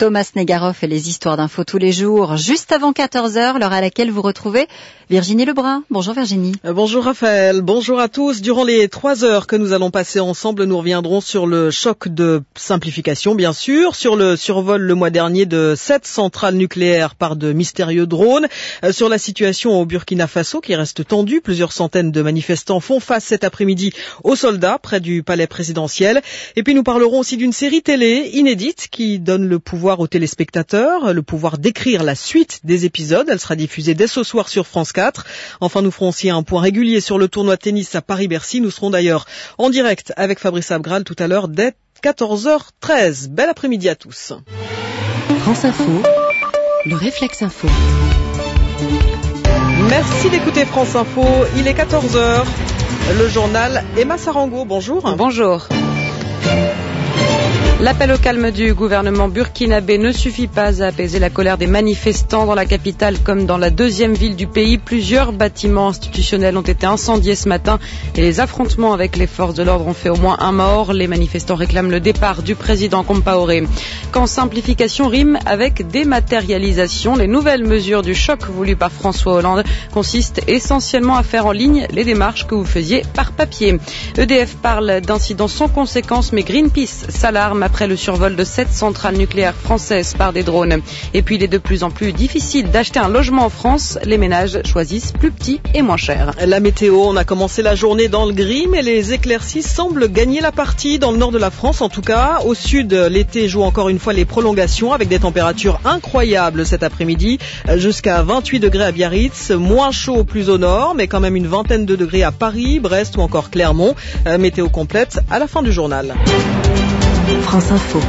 Thomas Negaroff et les histoires d'infos tous les jours, juste avant 14h, l'heure à laquelle vous retrouvez Virginie Lebrun. Bonjour Virginie. Bonjour Raphaël, bonjour à tous. Durant les 3 heures que nous allons passer ensemble, nous reviendrons sur le choc de simplification, bien sûr, sur le survol le mois dernier de 7 centrales nucléaires par de mystérieux drones, sur la situation au Burkina Faso qui reste tendue. Plusieurs centaines de manifestants font face cet après-midi aux soldats près du palais présidentiel. Et puis nous parlerons aussi d'une série télé inédite qui donne le pouvoir aux téléspectateurs, le pouvoir d'écrire la suite des épisodes. Elle sera diffusée dès ce soir sur France 4. Enfin, nous ferons aussi un point régulier sur le tournoi de tennis à Paris-Bercy. Nous serons d'ailleurs en direct avec Fabrice Abgral tout à l'heure dès 14h13. Bel après-midi à tous. France Info, le réflexe info. Merci d'écouter France Info. Il est 14h. Le journal Emma Sarango. Bonjour. Bonjour. L'appel au calme du gouvernement burkinabé ne suffit pas à apaiser la colère des manifestants dans la capitale comme dans la deuxième ville du pays. Plusieurs bâtiments institutionnels ont été incendiés ce matin et les affrontements avec les forces de l'ordre ont fait au moins un mort. Les manifestants réclament le départ du président Compaoré. Quand simplification rime avec dématérialisation, les nouvelles mesures du choc voulues par François Hollande consistent essentiellement à faire en ligne les démarches que vous faisiez par papier. EDF parle d'incidents sans conséquences, mais Greenpeace s'alarme après le survol de 7 centrales nucléaires françaises par des drones. Et puis il est de plus en plus difficile d'acheter un logement en France. Les ménages choisissent plus petit et moins cher. La météo, on a commencé la journée dans le gris, mais les éclaircies semblent gagner la partie dans le nord de la France en tout cas. Au sud, l'été joue encore une fois les prolongations avec des températures incroyables cet après-midi. Jusqu'à 28 degrés à Biarritz, moins chaud plus au nord, mais quand même une vingtaine de degrés à Paris, Brest ou encore Clermont. Météo complète à la fin du journal. France Info.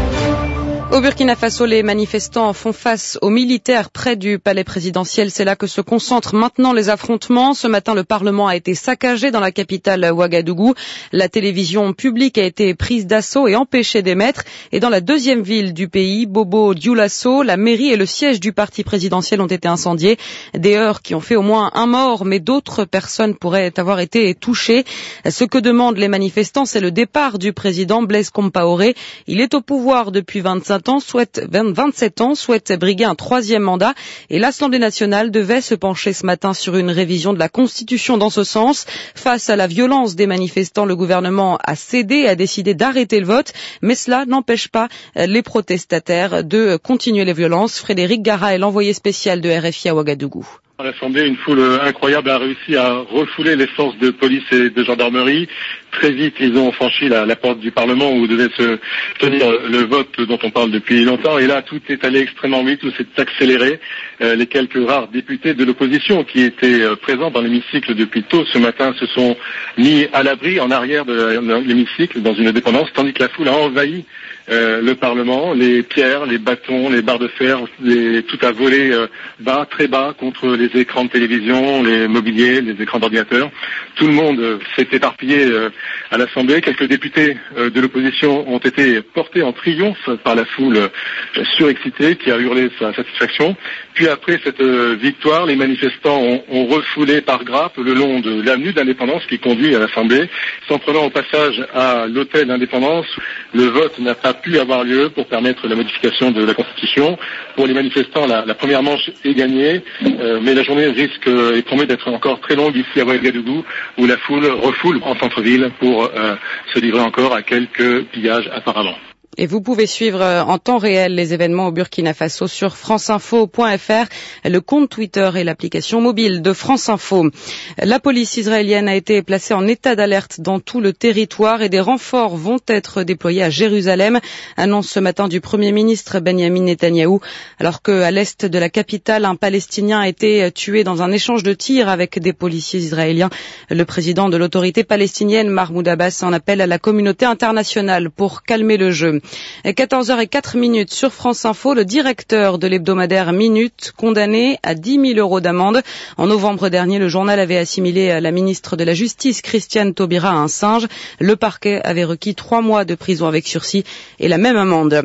Au Burkina Faso, les manifestants font face aux militaires près du palais présidentiel. C'est là que se concentrent maintenant les affrontements. Ce matin, le Parlement a été saccagé dans la capitale Ouagadougou. La télévision publique a été prise d'assaut et empêchée d'émettre. Et dans la deuxième ville du pays, Bobo Dioulasso, la mairie et le siège du parti présidentiel ont été incendiés. Des heurts qui ont fait au moins un mort, mais d'autres personnes pourraient avoir été touchées. Ce que demandent les manifestants, c'est le départ du président Blaise Compaoré. Il est au pouvoir depuis 27 ans, souhaite briguer un 3e mandat et l'Assemblée nationale devait se pencher ce matin sur une révision de la Constitution dans ce sens. Face à la violence des manifestants, le gouvernement a cédé et a décidé d'arrêter le vote, mais cela n'empêche pas les protestataires de continuer les violences. Frédéric Gara est l'envoyé spécial de RFI à Ouagadougou. À l'Assemblée, une foule incroyable a réussi à refouler les forces de police et de gendarmerie. Très vite, ils ont franchi la porte du Parlement où devait se tenir le vote dont on parle depuis longtemps. Et là, tout est allé extrêmement vite, tout s'est accéléré. Les quelques rares députés de l'opposition qui étaient présents dans l'hémicycle depuis tôt ce matin se sont mis à l'abri en arrière de l'hémicycle dans une dépendance, tandis que la foule a envahi le Parlement, les pierres, les bâtons, les barres de fer, tout a volé bas, très bas contre les écrans de télévision, les mobiliers, les écrans d'ordinateur. Tout le monde s'est éparpillé à l'Assemblée. Quelques députés de l'opposition ont été portés en triomphe par la foule surexcitée qui a hurlé sa satisfaction. Puis après cette victoire, les manifestants ont refoulé par grappes le long de l'avenue de l'Indépendance qui conduit à l'Assemblée, s'en prenant au passage à l'hôtel d'Indépendance. Le vote n'a pas pu avoir lieu pour permettre la modification de la Constitution. Pour les manifestants, la première manche est gagnée, mais la journée risque et promet d'être encore très longue ici à Ouagadougou, où la foule refoule en centre-ville pour se livrer encore à quelques pillages apparemment. Et vous pouvez suivre en temps réel les événements au Burkina Faso sur franceinfo.fr, le compte Twitter et l'application mobile de France Info. La police israélienne a été placée en état d'alerte dans tout le territoire et des renforts vont être déployés à Jérusalem, annonce ce matin du Premier ministre Benjamin Netanyahou, alors qu'à l'est de la capitale, un Palestinien a été tué dans un échange de tirs avec des policiers israéliens. Le président de l'autorité palestinienne, Mahmoud Abbas, en appelle à la communauté internationale pour calmer le jeu. 14h04 sur France Info, le directeur de l'hebdomadaire Minute condamné à 10 000 € d'amende. En novembre dernier, le journal avait assimilé la ministre de la Justice, Christiane Taubira, à un singe. Le parquet avait requis 3 mois de prison avec sursis et la même amende.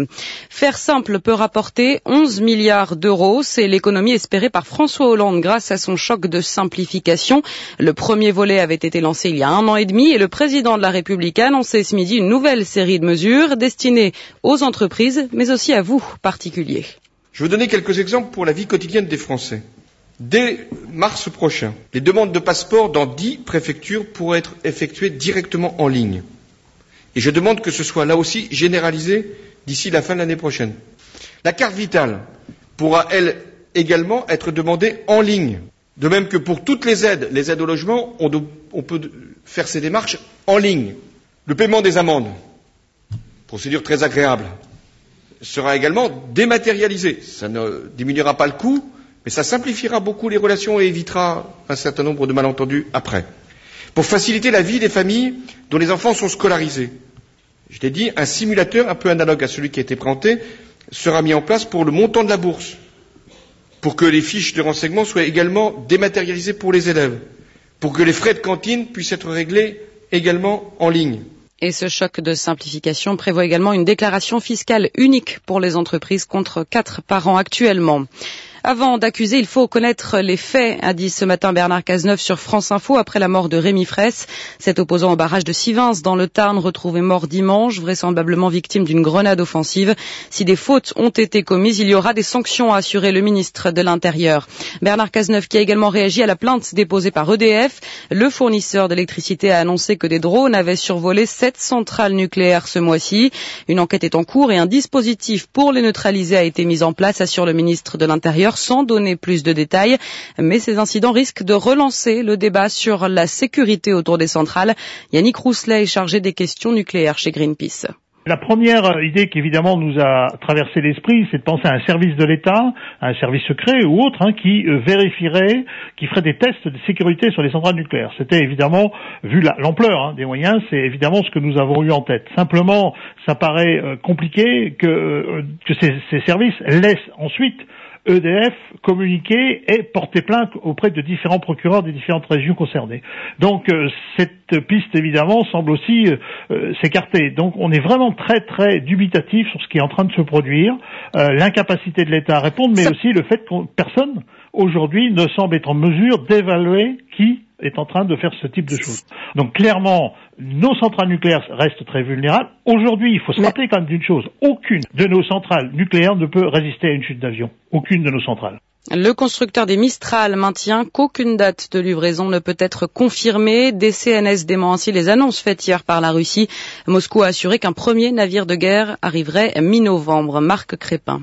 Faire simple peut rapporter 11 milliards d'euros. C'est l'économie espérée par François Hollande grâce à son choc de simplification. Le premier volet avait été lancé il y a 1 an et demi et le président de la République a annoncé ce midi une nouvelle série de mesures destinées destiné aux entreprises, mais aussi à vous, particuliers. Je vais donner quelques exemples pour la vie quotidienne des Français. Dès mars prochain, les demandes de passeport dans 10 préfectures pourraient être effectuées directement en ligne. Et je demande que ce soit là aussi généralisé d'ici la fin de l'année prochaine. La carte vitale pourra, elle, également être demandée en ligne. De même que pour toutes les aides au logement, on peut faire ces démarches en ligne. Le paiement des amendes, procédure très agréable, sera également dématérialisé. Ça ne diminuera pas le coût, mais ça simplifiera beaucoup les relations et évitera un certain nombre de malentendus après. Pour faciliter la vie des familles dont les enfants sont scolarisés, je l'ai dit, un simulateur un peu analogue à celui qui a été présenté sera mis en place pour le montant de la bourse, pour que les fiches de renseignement soient également dématérialisées pour les élèves, pour que les frais de cantine puissent être réglés également en ligne. Et ce choc de simplification prévoit également une déclaration fiscale unique pour les entreprises contre 4 par an actuellement. Avant d'accuser, il faut connaître les faits, a dit ce matin Bernard Cazeneuve sur France Info après la mort de Rémi Fraisse. Cet opposant au barrage de Sivins dans le Tarn retrouvé mort dimanche, vraisemblablement victime d'une grenade offensive. Si des fautes ont été commises, il y aura des sanctions, a assuré le ministre de l'Intérieur. Bernard Cazeneuve qui a également réagi à la plainte déposée par EDF. Le fournisseur d'électricité a annoncé que des drones avaient survolé 7 centrales nucléaires ce mois-ci. Une enquête est en cours et un dispositif pour les neutraliser a été mis en place, assure le ministre de l'Intérieur, sans donner plus de détails. Mais ces incidents risquent de relancer le débat sur la sécurité autour des centrales. Yannick Rousselet est chargé des questions nucléaires chez Greenpeace. La première idée qui évidemment nous a traversé l'esprit, c'est de penser à un service de l'État, un service secret ou autre, qui vérifierait, qui ferait des tests de sécurité sur les centrales nucléaires. C'était évidemment, vu l'ampleur des moyens, c'est évidemment ce que nous avons eu en tête. Simplement, ça paraît compliqué que ces services laissent ensuite EDF communiquer et porter plainte auprès de différents procureurs des différentes régions concernées. Donc cette piste évidemment semble aussi s'écarter. Donc on est vraiment très très dubitatif sur ce qui est en train de se produire, l'incapacité de l'État à répondre, mais aussi le fait que personne aujourd'hui ne semble être en mesure d'évaluer qui est en train de faire ce type de choses. Donc clairement, nos centrales nucléaires restent très vulnérables. Aujourd'hui, il faut se rappeler quand même d'une chose. Aucune de nos centrales nucléaires ne peut résister à une chute d'avion. Aucune de nos centrales. Le constructeur des Mistral maintient qu'aucune date de livraison ne peut être confirmée. DCNS dément ainsi les annonces faites hier par la Russie. Moscou a assuré qu'un premier navire de guerre arriverait mi-novembre. Marc Crépin.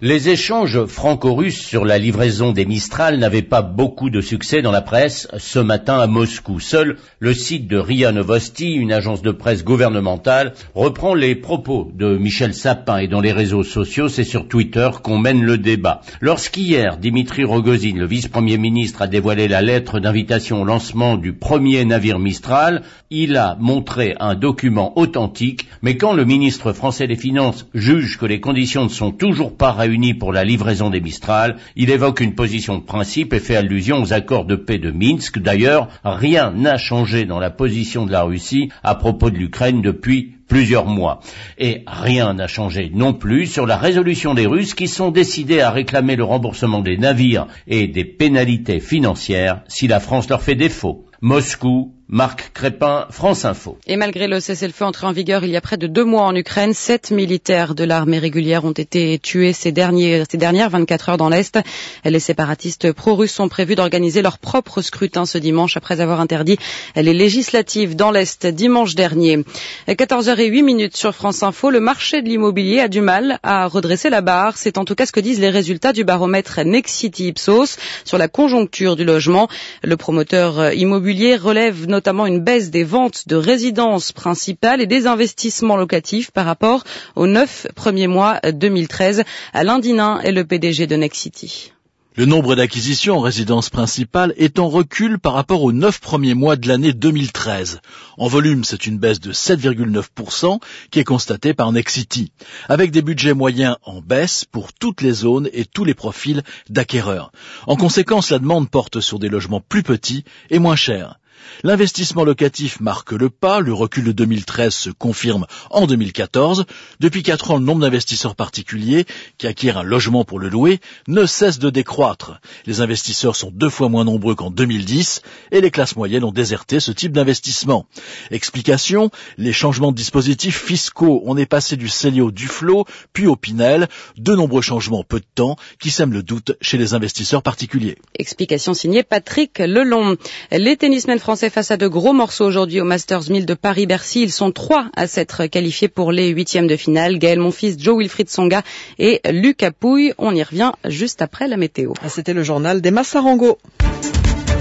Les échanges franco-russes sur la livraison des Mistral n'avaient pas beaucoup de succès dans la presse ce matin à Moscou. Seul le site de RIA Novosti, une agence de presse gouvernementale, reprend les propos de Michel Sapin et dans les réseaux sociaux, c'est sur Twitter qu'on mène le débat. Lorsqu'hier, Dimitri Rogozin, le vice-premier ministre, a dévoilé la lettre d'invitation au lancement du premier navire Mistral, il a montré un document authentique, mais quand le ministre français des Finances juge que les conditions ne sont toujours pas réunies pour la livraison des Mistral, il évoque une position de principe et fait allusion aux accords de paix de Minsk. D'ailleurs, rien n'a changé dans la position de la Russie à propos de l'Ukraine depuis plusieurs mois. Et rien n'a changé non plus sur la résolution des Russes qui sont décidés à réclamer le remboursement des navires et des pénalités financières si la France leur fait défaut. Moscou, Marc Crépin, France Info. Et malgré le cessez-le-feu entré en vigueur il y a près de 2 mois en Ukraine, 7 militaires de l'armée régulière ont été tués ces dernières 24 heures dans l'Est. Les séparatistes pro-russes sont prévus d'organiser leur propre scrutin ce dimanche après avoir interdit les législatives dans l'Est dimanche dernier. 14h08 sur France Info, le marché de l'immobilier a du mal à redresser la barre. C'est en tout cas ce que disent les résultats du baromètre Nexity Ipsos sur la conjoncture du logement. Le promoteur immobilier relève notamment une baisse des ventes de résidences principales et des investissements locatifs par rapport aux 9 premiers mois 2013. Alain Dinin est le PDG de Nexity. Le nombre d'acquisitions en résidence principale est en recul par rapport aux 9 premiers mois de l'année 2013. En volume, c'est une baisse de 7,9% qui est constatée par Nexity, avec des budgets moyens en baisse pour toutes les zones et tous les profils d'acquéreurs. En conséquence, la demande porte sur des logements plus petits et moins chers. L'investissement locatif marque le pas, le recul de 2013 se confirme en 2014. Depuis 4 ans, le nombre d'investisseurs particuliers qui acquièrent un logement pour le louer ne cesse de décroître. Les investisseurs sont 2 fois moins nombreux qu'en 2010 et les classes moyennes ont déserté ce type d'investissement. Explication, les changements de dispositifs fiscaux. On est passé du CELI au Duflot, puis au Pinel. De nombreux changements en peu de temps qui sèment le doute chez les investisseurs particuliers. Explication signée Patrick Lelon. Les tennismen français face à de gros morceaux aujourd'hui au Masters 1000 de Paris-Bercy. Ils sont 3 à s'être qualifiés pour les 8e de finale. Gaël Monfils, Jo-Wilfried Tsonga et Lucas Pouille. On y revient juste après la météo. C'était le journal d'Emma Sarango.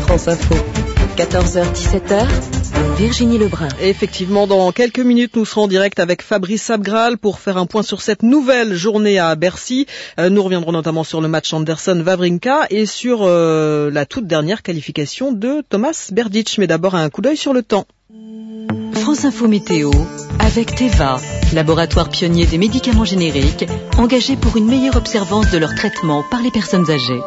France Info, 14h-17h, Virginie Lebrun. Et effectivement, dans quelques minutes, nous serons en direct avec Fabrice Abgral pour faire un point sur cette nouvelle journée à Bercy. Nous reviendrons notamment sur le match Anderson-Wawrinka et sur la toute dernière qualification de Thomas Berdych. Mais d'abord, un coup d'œil sur le temps. France Info Météo, avec Teva, laboratoire pionnier des médicaments génériques, engagé pour une meilleure observance de leur traitement par les personnes âgées.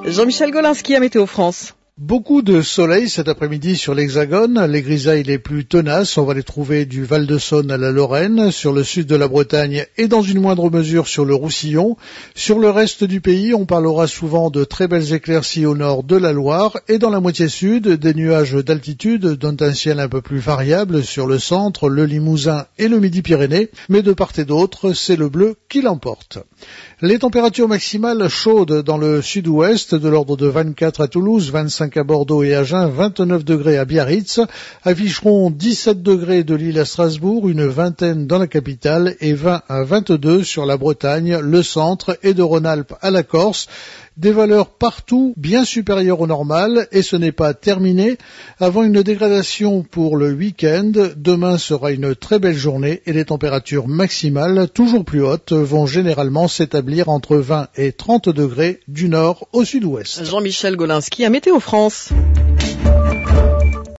Jean-Michel Golinski à Météo France. Beaucoup de soleil cet après-midi sur l'Hexagone. Les grisailles les plus tenaces, on va les trouver du Val-de-Saône à la Lorraine, sur le sud de la Bretagne et dans une moindre mesure sur le Roussillon. Sur le reste du pays, on parlera souvent de très belles éclaircies au nord de la Loire et dans la moitié sud, des nuages d'altitude dont un ciel un peu plus variable sur le centre, le Limousin et le Midi-Pyrénées. Mais de part et d'autre, c'est le bleu qui l'emporte. Les températures maximales chaudes dans le sud-ouest, de l'ordre de 24 à Toulouse, 25 à Bordeaux et Agen, 29 degrés à Biarritz, afficheront 17 degrés de Lille à Strasbourg, une vingtaine dans la capitale et 20 à 22 sur la Bretagne, le centre et de Rhône-Alpes à la Corse. Des valeurs partout bien supérieures au normal et ce n'est pas terminé avant une dégradation pour le week-end. Demain sera une très belle journée et les températures maximales, toujours plus hautes, vont généralement s'établir entre 20 et 30 degrés du nord au sud-ouest. Jean-Michel Golinski à Météo France.